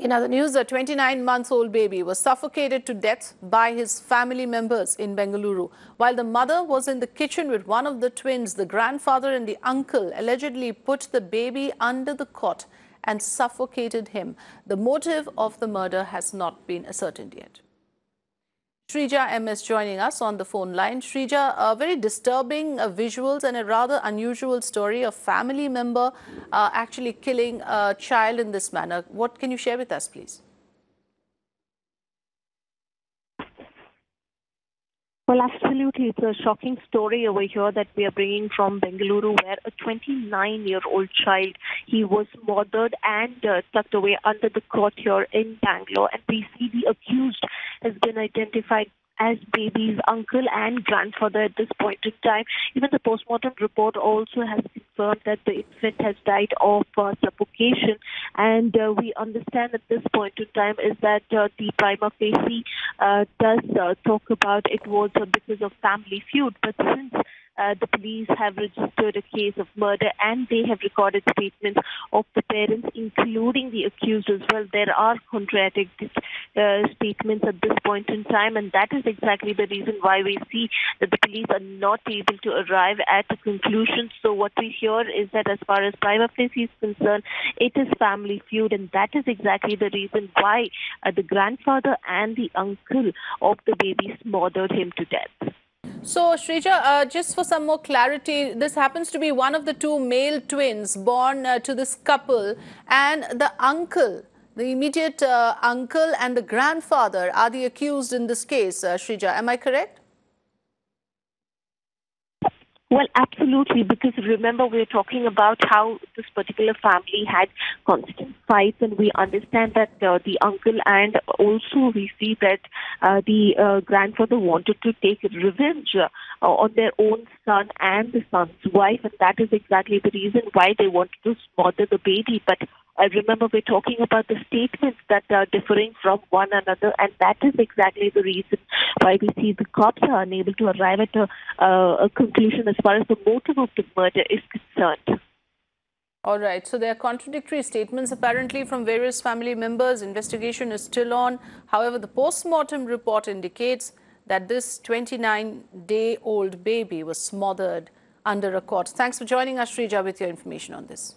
In other news, a 29-month-old baby was suffocated to death by his family members in Bengaluru. While the mother was in the kitchen with one of the twins, the grandfather and the uncle allegedly put the baby under the cot and suffocated him. The motive of the murder has not been ascertained yet. Shrija M is joining us on the phone line. Shrija, very disturbing visuals and a rather unusual story of family member actually killing a child in this manner. What can you share with us, please? Well, absolutely. It's a shocking story over here that we are bringing from Bengaluru, where a 29-year-old child, he was murdered and tucked away under the cot here in Bangalore. And we see the accused has been identified as baby's uncle and grandfather at this point in time. Even the postmortem report also has confirmed that the infant has died of suffocation. And we understand at this point in time is that the Prima Facie does talk about it was because of family feud. But since the police have registered a case of murder and they have recorded statements of the parents, including the accused as well, there are contradictory statements at this point in time, and that is exactly the reason why we see that the police are not able to arrive at a conclusion. So what we hear is that as far as Prima Facie is concerned, it is family feud, and that is exactly the reason why the grandfather and the uncle of the baby murdered him to death. So, Shrija, just for some more clarity, this happens to be one of the two male twins born to this couple, and the uncle, the immediate uncle and the grandfather are the accused in this case, Shrija. Am I correct? Well, absolutely, because remember, we're talking about how this particular family had constant fights, and we understand that the uncle and also we see that the grandfather wanted to take revenge on their own son and the son's wife, and that is exactly the reason why they wanted to smother the baby. But I remember we're talking about the statements that are differing from one another, and that is exactly the reason why we see the cops are unable to arrive at a conclusion as far as the motive of the murder is concerned. All right. So there are contradictory statements apparently from various family members. Investigation is still on. However, the post-mortem report indicates that this 29-day-old baby was smothered under a cot. Thanks for joining us, Shrija, with your information on this.